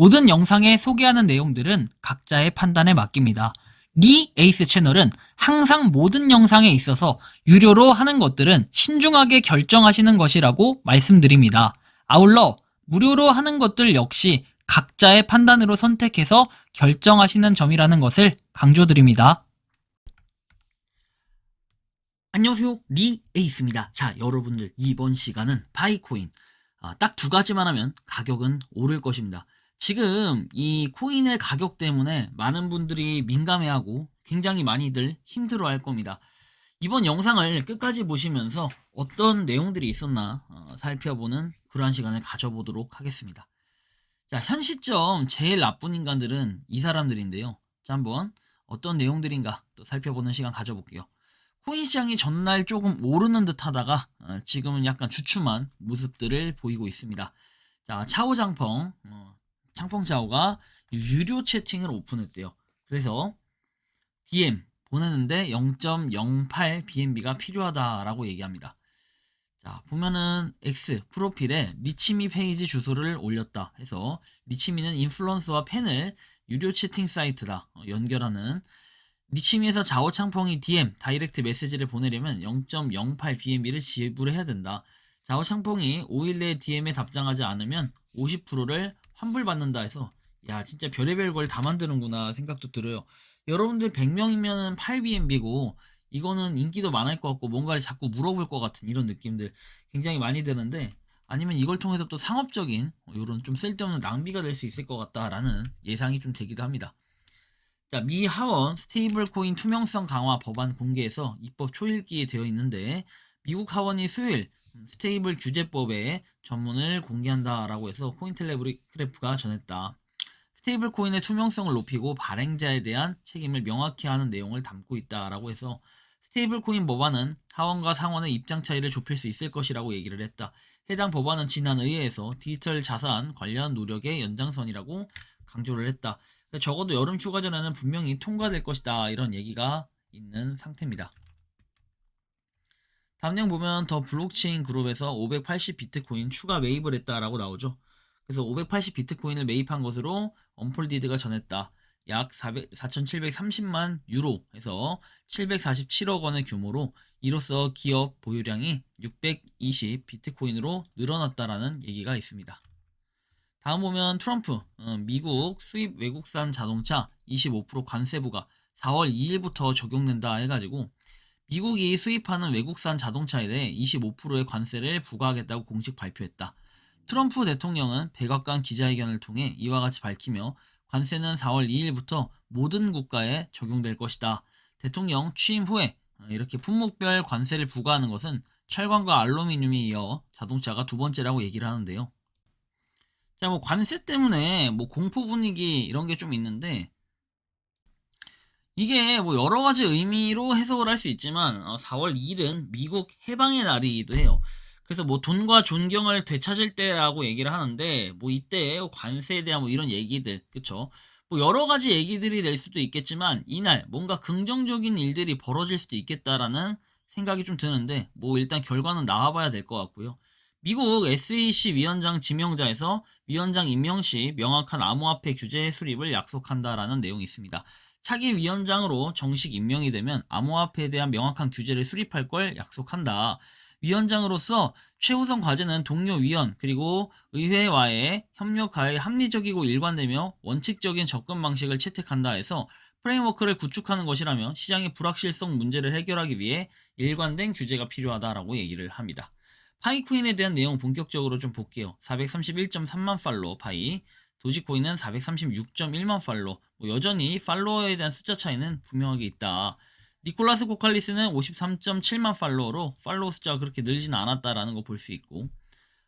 모든 영상에 소개하는 내용들은 각자의 판단에 맡깁니다. 리 에이스 채널은 항상 모든 영상에 있어서 유료로 하는 것들은 신중하게 결정하시는 것이라고 말씀드립니다. 아울러 무료로 하는 것들 역시 각자의 판단으로 선택해서 결정하시는 점이라는 것을 강조드립니다. 안녕하세요, 리 에이스입니다. 자, 여러분들 이번 시간은 파이코인 딱 두 가지만 하면 가격은 오를 것입니다. 지금 이 코인의 가격 때문에 많은 분들이 민감해하고 굉장히 많이들 힘들어할 겁니다. 이번 영상을 끝까지 보시면서 어떤 내용들이 있었나 살펴보는 그러한 시간을 가져보도록 하겠습니다. 자, 현 시점 제일 나쁜 인간들은 이 사람들인데요. 자, 한번 어떤 내용들인가 또 살펴보는 시간 가져볼게요. 코인 시장이 전날 조금 오르는 듯 하다가 지금은 약간 주춤한 모습들을 보이고 있습니다. 자, 차오장펑 창펑차오가 유료 채팅을 오픈했대요. 그래서 DM 보내는데 0.08 BNB가 필요하다라고 얘기합니다. 자, 보면은 X 프로필에 리치미 페이지 주소를 올렸다 해서, 리치미는 인플루언서와 팬을 유료 채팅 사이트다 연결하는, 리치미에서 자오창펑이 DM 다이렉트 메시지를 보내려면 0.08 BNB를 지불해야 된다. 자오창펑이 5일 내에 DM에 답장하지 않으면 50%를 환불받는다 해서, 야, 진짜 별의별 걸 다 만드는구나 생각도 들어요. 여러분들 100명이면 8BNB고 이거는 인기도 많을 것 같고 뭔가를 자꾸 물어볼 것 같은 이런 느낌들 굉장히 많이 드는데, 아니면 이걸 통해서 또 상업적인 이런 좀 쓸데없는 낭비가 될 수 있을 것 같다라는 예상이 좀 되기도 합니다. 자, 미 하원 스테이블 코인 투명성 강화 법안 공개에서 입법 초읽기에 되어 있는데, 미국 하원이 수요일 스테이블 규제법의 전문을 공개한다라고 해서 코인텔레그래프가 전했다. 스테이블 코인의 투명성을 높이고 발행자에 대한 책임을 명확히 하는 내용을 담고 있다라고 해서, 스테이블 코인 법안은 하원과 상원의 입장 차이를 좁힐 수 있을 것이라고 얘기를 했다. 해당 법안은 지난 의회에서 디지털 자산 관련 노력의 연장선이라고 강조를 했다. 적어도 여름 휴가 전에는 분명히 통과될 것이다, 이런 얘기가 있는 상태입니다. 다음 내용 보면 더 블록체인 그룹에서 580 비트코인 추가 매입을 했다라고 나오죠. 그래서 580 비트코인을 매입한 것으로 언폴디드가 전했다. 약 4,730만 유로 해서 747억 원의 규모로, 이로써 기업 보유량이 620 비트코인으로 늘어났다라는 얘기가 있습니다. 다음 보면 트럼프, 미국 수입 외국산 자동차 25% 관세 부과 4월 2일부터 적용된다 해가지고, 미국이 수입하는 외국산 자동차에 대해 25%의 관세를 부과하겠다고 공식 발표했다. 트럼프 대통령은 백악관 기자회견을 통해 이와 같이 밝히며, 관세는 4월 2일부터 모든 국가에 적용될 것이다. 대통령 취임 후에 이렇게 품목별 관세를 부과하는 것은 철강과 알루미늄에 이어 자동차가 두 번째라고 얘기를 하는데요. 자, 뭐 관세 때문에 뭐 공포 분위기 이런 게 좀 있는데, 이게 뭐 여러 가지 의미로 해석을 할 수 있지만 4월 2일은 미국 해방의 날이기도 해요. 그래서 뭐 돈과 존경을 되찾을 때라고 얘기를 하는데, 뭐 이때 관세에 대한 뭐 이런 얘기들, 그쵸? 뭐 여러 가지 얘기들이 될 수도 있겠지만, 이날 뭔가 긍정적인 일들이 벌어질 수도 있겠다라는 생각이 좀 드는데, 뭐 일단 결과는 나와봐야 될 것 같고요. 미국 SEC 위원장 지명자에서 위원장 임명 시 명확한 암호화폐 규제 수립을 약속한다라는 내용이 있습니다. 차기 위원장으로 정식 임명이 되면 암호화폐에 대한 명확한 규제를 수립할 걸 약속한다. 위원장으로서 최우선 과제는 동료 위원 그리고 의회와의 협력하에 합리적이고 일관되며 원칙적인 접근 방식을 채택한다 해서 프레임워크를 구축하는 것이라며, 시장의 불확실성 문제를 해결하기 위해 일관된 규제가 필요하다라고 얘기를 합니다. 파이코인에 대한 내용 본격적으로 좀 볼게요. 431.3만 팔로워 파이, 도지코인은 436.1만 팔로워, 여전히 팔로워에 대한 숫자 차이는 분명하게 있다. 니콜라스 코칼리스는 53.7만 팔로워로 팔로워 숫자가 그렇게 늘지는 않았다라는 거 볼 수 있고,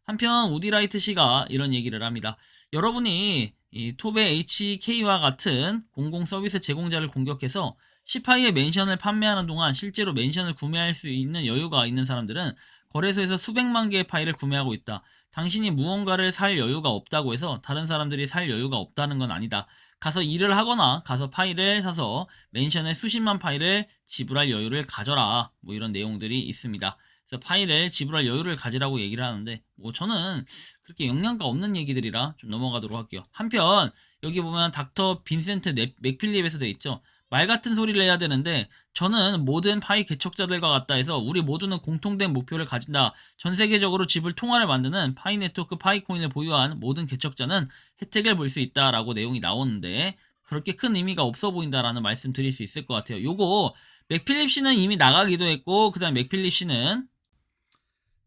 한편 우디라이트 씨가 이런 얘기를 합니다. 여러분이 이 톱의 HK와 같은 공공 서비스 제공자를 공격해서 시파이의 맨션을 판매하는 동안 실제로 맨션을 구매할 수 있는 여유가 있는 사람들은 거래소에서 수백만 개의 파일을 구매하고 있다. 당신이 무언가를 살 여유가 없다고 해서 다른 사람들이 살 여유가 없다는 건 아니다. 가서 일을 하거나 가서 파일을 사서 맨션에 수십만 파일을 지불할 여유를 가져라. 뭐 이런 내용들이 있습니다. 그래서 파이를 지불할 여유를 가지라고 얘기를 하는데 뭐 저는 그렇게 영양가 없는 얘기들이라 좀 넘어가도록 할게요. 한편 여기 보면 닥터 빈센트 맥필립에서 돼 있죠. 말 같은 소리를 해야 되는데 저는 모든 파이 개척자들과 같다 해서 우리 모두는 공통된 목표를 가진다. 전 세계적으로 지불 통화를 만드는 파이 네트워크 파이코인을 보유한 모든 개척자는 혜택을 볼 수 있다라고 내용이 나오는데 그렇게 큰 의미가 없어 보인다라는 말씀 드릴 수 있을 것 같아요. 요거 맥필립 씨는 이미 나가기도 했고 그다음 맥필립 씨는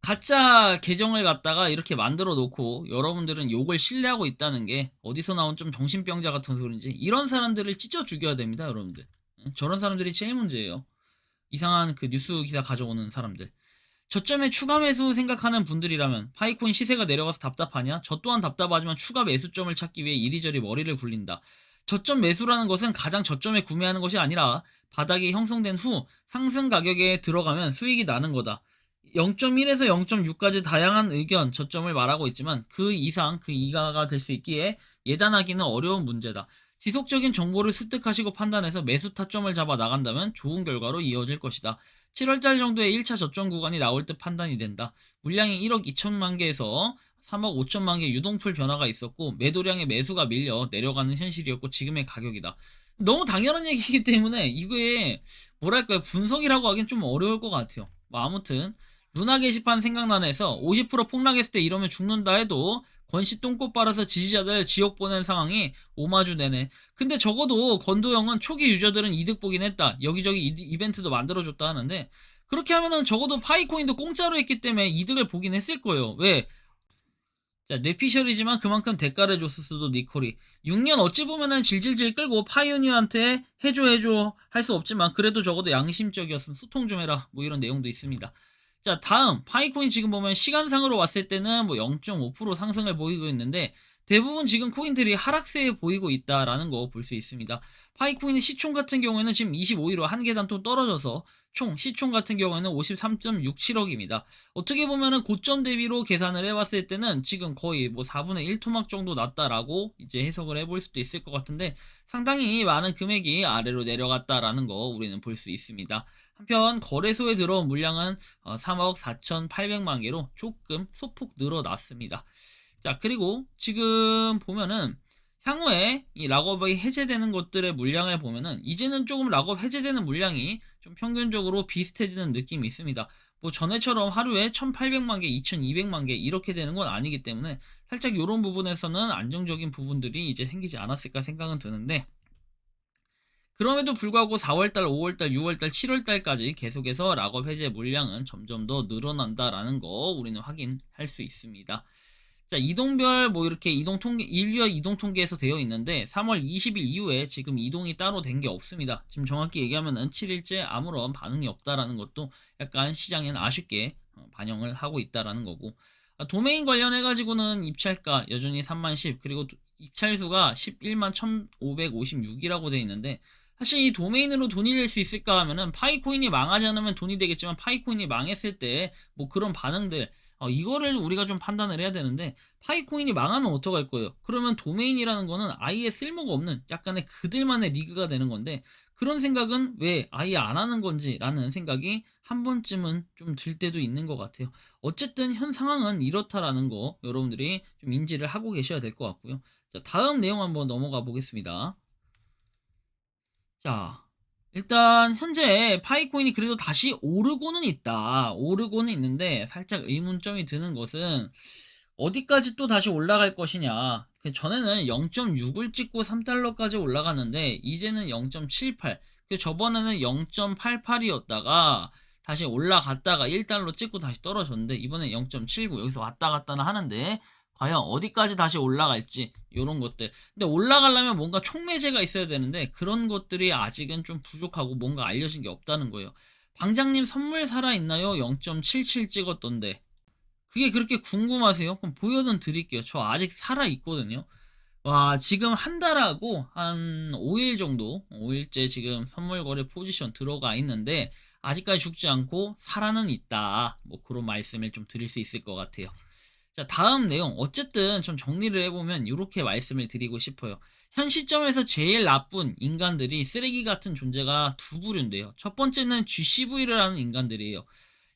가짜 계정을 갖다가 이렇게 만들어 놓고 여러분들은 욕을 신뢰하고 있다는 게 어디서 나온 좀 정신병자 같은 소리인지 이런 사람들을 찢어 죽여야 됩니다, 여러분들. 저런 사람들이 제일 문제예요. 이상한 그 뉴스 기사 가져오는 사람들. 저점에 추가 매수 생각하는 분들이라면 파이코인 시세가 내려가서 답답하냐? 저 또한 답답하지만 추가 매수점을 찾기 위해 이리저리 머리를 굴린다. 저점 매수라는 것은 가장 저점에 구매하는 것이 아니라 바닥이 형성된 후 상승 가격에 들어가면 수익이 나는 거다. 0.1에서 0.6까지 다양한 의견, 저점을 말하고 있지만 그 이상, 그 이하가 될 수 있기에 예단하기는 어려운 문제다. 지속적인 정보를 습득하시고 판단해서 매수 타점을 잡아 나간다면 좋은 결과로 이어질 것이다. 7월달 정도에 1차 저점 구간이 나올 듯 판단이 된다. 물량이 1억 2천만 개에서 3억 5천만 개 유동풀 변화가 있었고 매도량의 매수가 밀려 내려가는 현실이었고 지금의 가격이다. 너무 당연한 얘기이기 때문에 이거에 뭐랄까요 분석이라고 하긴 좀 어려울 것 같아요. 뭐 아무튼 루나 게시판 생각나네 해서 50% 폭락했을 때 이러면 죽는다 해도 권씨 똥꼬 빨아서 지지자들 지옥 보낸 상황이 오마주 내네. 근데 적어도 건도형은 초기 유저들은 이득 보긴 했다. 여기저기 이벤트도 만들어줬다 하는데 그렇게 하면은 적어도 파이코인도 공짜로 했기 때문에 이득을 보긴 했을 거예요. 왜? 자, 뇌피셜이지만 그만큼 대가를 줬을 수도 니콜이 6년 어찌 보면은 질질질 끌고 파이오니어한테 해줘 할 수 없지만 그래도 적어도 양심적이었으면 소통 좀 해라 뭐 이런 내용도 있습니다. 자, 다음 파이코인 지금 보면 시간상으로 왔을 때는 뭐 0.5% 상승을 보이고 있는데 대부분 지금 코인들이 하락세에 보이고 있다라는 거 볼 수 있습니다. 파이코인의 시총 같은 경우에는 지금 25위로 한 계단 또 떨어져서 총 시총 같은 경우에는 53.67억입니다. 어떻게 보면은 고점 대비로 계산을 해봤을 때는 지금 거의 뭐 4분의 1 토막 정도 났다라고 이제 해석을 해볼 수도 있을 것 같은데 상당히 많은 금액이 아래로 내려갔다라는 거 우리는 볼 수 있습니다. 한편 거래소에 들어온 물량은 3억 4,800만 개로 조금 소폭 늘어났습니다. 자, 그리고 지금 보면은 향후에 이 락업이 해제되는 것들의 물량을 보면은 이제는 조금 락업 해제되는 물량이 좀 평균적으로 비슷해지는 느낌이 있습니다. 뭐 전에처럼 하루에 1,800만 개, 2,200만 개 이렇게 되는 건 아니기 때문에 살짝 이런 부분에서는 안정적인 부분들이 이제 생기지 않았을까 생각은 드는데 그럼에도 불구하고 4월달, 5월달, 6월달, 7월달까지 계속해서 락업 해제 물량은 점점 더 늘어난다라는 거 우리는 확인할 수 있습니다. 자, 이동별 뭐 이렇게 이동 통계, 일별 이동 통계에서 되어 있는데 3월 20일 이후에 지금 이동이 따로 된 게 없습니다. 지금 정확히 얘기하면은 7일째 아무런 반응이 없다라는 것도 약간 시장에는 아쉽게 반영을 하고 있다라는 거고 도메인 관련해 가지고는 입찰가 여전히 3만 10 그리고 입찰수가 11만 1556이라고 되어 있는데 사실 이 도메인으로 돈이 될 수 있을까 하면은 파이코인이 망하지 않으면 돈이 되겠지만 파이코인이 망했을 때 뭐 그런 반응들 이거를 우리가 좀 판단을 해야 되는데 파이코인이 망하면 어떡할 거예요? 그러면 도메인이라는 거는 아예 쓸모가 없는 약간의 그들만의 리그가 되는 건데 그런 생각은 왜 아예 안 하는 건지 라는 생각이 한 번쯤은 좀 들 때도 있는 것 같아요. 어쨌든 현 상황은 이렇다라는 거 여러분들이 좀 인지를 하고 계셔야 될 것 같고요. 자, 다음 내용 한번 넘어가 보겠습니다. 자, 일단 현재 파이코인이 그래도 다시 오르고는 있다. 오르고는 있는데 살짝 의문점이 드는 것은 어디까지 또 다시 올라갈 것이냐. 그 전에는 0.6을 찍고 3달러까지 올라갔는데 이제는 0.78. 그 저번에는 0.88이었다가 다시 올라갔다가 1달러 찍고 다시 떨어졌는데 이번에 0.79 여기서 왔다 갔다는 하는데 과연 어디까지 다시 올라갈지 이런 것들. 근데 올라가려면 뭔가 촉매제가 있어야 되는데 그런 것들이 아직은 좀 부족하고 뭔가 알려진 게 없다는 거예요. 방장님 선물 살아있나요? 0.77 찍었던데. 그게 그렇게 궁금하세요? 그럼 보여는 드릴게요. 저 아직 살아있거든요. 와, 지금 한 달하고 한 5일 정도, 5일째 지금 선물 거래 포지션 들어가 있는데 아직까지 죽지 않고 살아는 있다. 뭐 그런 말씀을 좀 드릴 수 있을 것 같아요. 자, 다음 내용. 어쨌든 좀 정리를 해보면 이렇게 말씀을 드리고 싶어요. 현 시점에서 제일 나쁜 인간들이 쓰레기 같은 존재가 두 부류인데요. 첫 번째는 GCV를 하는 인간들이에요.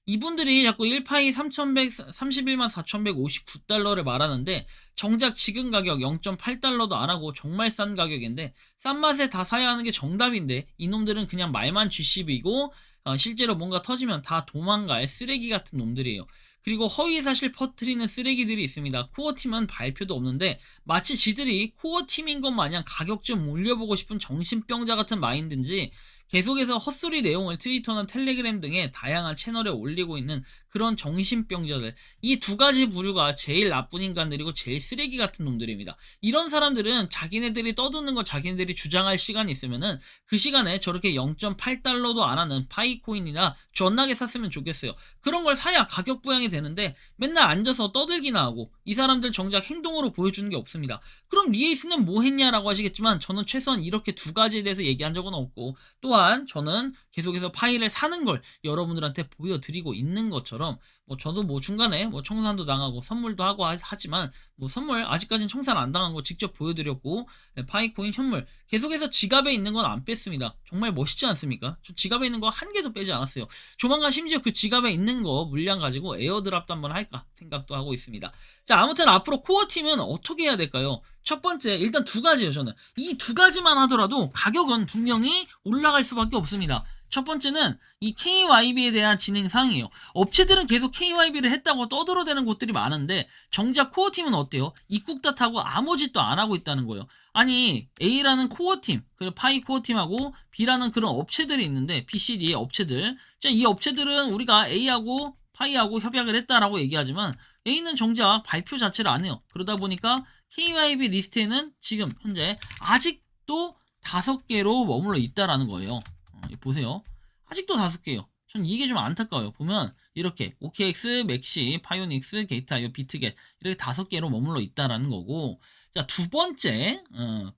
이분들이 자꾸 1파이 3,131만 4,159달러를 말하는데 정작 지금 가격 0.8달러도 안 하고 정말 싼 가격인데 싼 맛에 다 사야 하는 게 정답인데 이놈들은 그냥 말만 GCB고 실제로 뭔가 터지면 다 도망갈 쓰레기 같은 놈들이에요. 그리고 허위사실 퍼뜨리는 쓰레기들이 있습니다. 코어팀은 발표도 없는데 마치 지들이 코어팀인 것 마냥 가격 좀 올려보고 싶은 정신병자 같은 마인드인지 계속해서 헛소리 내용을 트위터나 텔레그램 등의 다양한 채널에 올리고 있는 그런 정신병자들, 이 두 가지 부류가 제일 나쁜 인간들이고 제일 쓰레기 같은 놈들입니다. 이런 사람들은 자기네들이 떠드는 거 자기네들이 주장할 시간이 있으면은 그 시간에 저렇게 0.8달러도 안 하는 파이코인이나 존나게 샀으면 좋겠어요. 그런 걸 사야 가격 부양이 되는데 맨날 앉아서 떠들기나 하고 이 사람들 정작 행동으로 보여주는 게 없습니다. 그럼 리에이스는 뭐 했냐라고 하시겠지만 저는 최소한 이렇게 두 가지에 대해서 얘기한 적은 없고, 또한 저는 계속해서 파일을 사는 걸 여러분들한테 보여드리고 있는 것처럼 저도 중간에 청산도 당하고 선물도 하고 하지만 선물 아직까지는 청산 안 당한 거 직접 보여드렸고, 파이코인 현물 계속해서 지갑에 있는 건 안 뺐습니다. 정말 멋있지 않습니까? 저 지갑에 있는 거 한 개도 빼지 않았어요. 조만간 심지어 그 지갑에 있는 거 물량 가지고 에어드랍도 한번 할까 생각도 하고 있습니다. 자, 아무튼 앞으로 코어팀은 어떻게 해야 될까요? 첫 번째, 일단 두 가지예요. 저는 이 두 가지만 하더라도 가격은 분명히 올라갈 수밖에 없습니다. 첫 번째는 이 KYB에 대한 진행 사항이에요. 업체들은 계속 KYB를 했다고 떠들어대는 곳들이 많은데 정작 코어팀은 어때요? 입국다 타고 아무 짓도 안 하고 있다는 거예요. 아니, A라는 코어팀, 그리고 파이 코어팀하고 B라는 그런 업체들이 있는데 BCD의 업체들, 자, 이 업체들은 우리가 A하고 파이하고 협약을 했다라고 얘기하지만 A는 정작 발표 자체를 안 해요. 그러다 보니까 KYB 리스트에는 지금 현재 아직도 5개로 머물러 있다라는 거예요. 보세요. 아직도 5개요. 전 이게 좀 안타까워요. 보면 이렇게 OKX, 맥시, 파이오닉스, 게이트아이오, 비트겟 이렇게 5개로 머물러 있다라는 거고, 자, 두 번째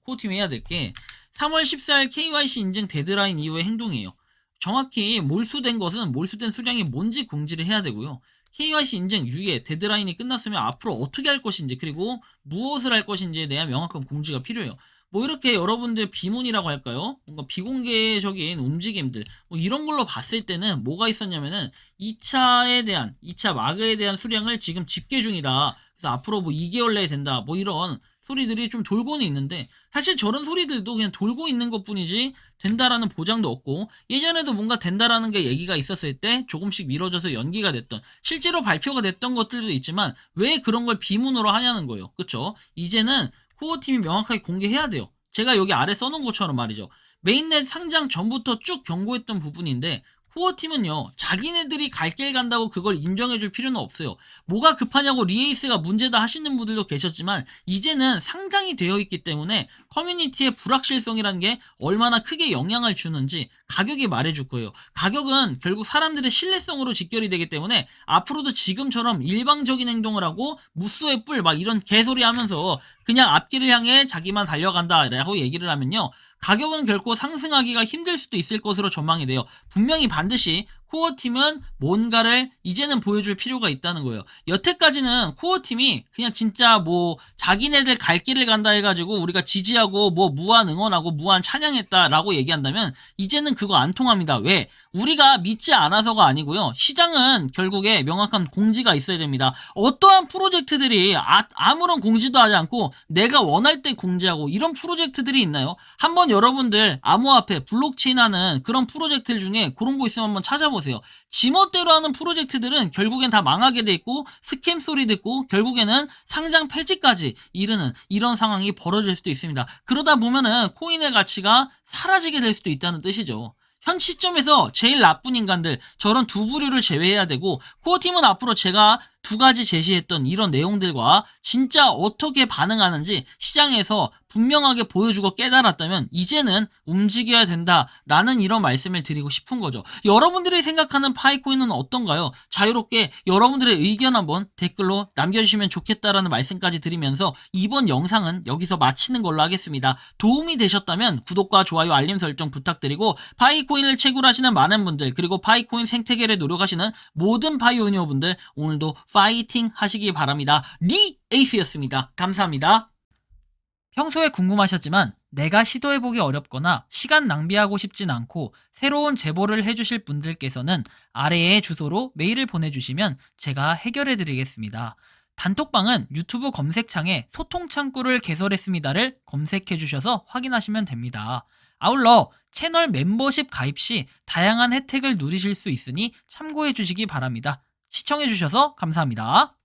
코어팀이 해야 될 게 3월 14일 KYC 인증 데드라인 이후의 행동이에요. 정확히 몰수된 것은 몰수된 수량이 뭔지 공지를 해야 되고요. KYC 인증 유예 데드라인이 끝났으면 앞으로 어떻게 할 것인지, 그리고 무엇을 할 것인지에 대한 명확한 공지가 필요해요. 이렇게 여러분들 비문이라고 할까요? 뭔가 비공개적인 움직임들, 이런 걸로 봤을 때는 뭐가 있었냐면은 2차 마그에 대한 수량을 지금 집계 중이다. 그래서 앞으로 2개월 내에 된다. 이런 소리들이 좀 돌고는 있는데, 사실 저런 소리들도 그냥 돌고 있는 것 뿐이지 된다라는 보장도 없고, 예전에도 뭔가 된다라는 게 얘기가 있었을 때 조금씩 미뤄져서 연기가 됐던, 실제로 발표가 됐던 것들도 있지만 왜 그런 걸 비문으로 하냐는 거예요. 그쵸? 이제는 코어팀이 명확하게 공개해야 돼요. 제가 여기 아래 써놓은 것처럼 말이죠. 메인넷 상장 전부터 쭉 경고했던 부분인데, 코어팀은요, 자기네들이 갈 길 간다고 그걸 인정해줄 필요는 없어요. 뭐가 급하냐고 리에이스가 문제다 하시는 분들도 계셨지만 이제는 상장이 되어 있기 때문에 커뮤니티의 불확실성이라는 게 얼마나 크게 영향을 주는지 가격이 말해줄 거예요. 가격은 결국 사람들의 신뢰성으로 직결이 되기 때문에 앞으로도 지금처럼 일방적인 행동을 하고 무쏘의 뿔 이런 개소리 하면서 그냥 앞길을 향해 자기만 달려간다라고 얘기를 하면요, 가격은 결코 상승하기가 힘들 수도 있을 것으로 전망이 돼요. 분명히 반드시 코어팀은 뭔가를 이제는 보여줄 필요가 있다는 거예요. 여태까지는 코어팀이 그냥 진짜 자기네들 갈 길을 간다 해가지고 우리가 지지하고 무한 응원하고 무한 찬양했다라고 얘기한다면 이제는 그거 안 통합니다. 왜? 우리가 믿지 않아서가 아니고요. 시장은 결국에 명확한 공지가 있어야 됩니다. 어떠한 프로젝트들이 아무런 공지도 하지 않고 내가 원할 때 공지하고 이런 프로젝트들이 있나요? 한번 여러분들 암호화폐, 블록체인 하는 그런 프로젝트들 중에 그런 거 있으면 한번 찾아보세요. 지멋대로 하는 프로젝트들은 결국엔 다 망하게 돼 있고 스캠 소리 듣고 결국에는 상장 폐지까지 이르는 이런 상황이 벌어질 수도 있습니다. 그러다 보면은 코인의 가치가 사라지게 될 수도 있다는 뜻이죠. 현 시점에서 제일 나쁜 인간들, 저런 두 부류를 제외해야 되고, 코어팀은 앞으로 제가 두 가지 제시했던 이런 내용들과 진짜 어떻게 반응하는지 시장에서 분명하게 보여주고 깨달았다면 이제는 움직여야 된다라는 이런 말씀을 드리고 싶은 거죠. 여러분들이 생각하는 파이코인은 어떤가요? 자유롭게 여러분들의 의견 한번 댓글로 남겨주시면 좋겠다라는 말씀까지 드리면서 이번 영상은 여기서 마치는 걸로 하겠습니다. 도움이 되셨다면 구독과 좋아요, 알림 설정 부탁드리고, 파이코인을 채굴하시는 많은 분들, 그리고 파이코인 생태계를 노력하시는 모든 파이오니어분들 오늘도 파이팅 하시기 바랍니다. 리에이스였습니다. 감사합니다. 평소에 궁금하셨지만 내가 시도해보기 어렵거나 시간 낭비하고 싶진 않고 새로운 제보를 해주실 분들께서는 아래의 주소로 메일을 보내주시면 제가 해결해드리겠습니다. 단톡방은 유튜브 검색창에 소통창구를 개설했습니다를 검색해주셔서 확인하시면 됩니다. 아울러 채널 멤버십 가입 시 다양한 혜택을 누리실 수 있으니 참고해주시기 바랍니다. 시청해주셔서 감사합니다.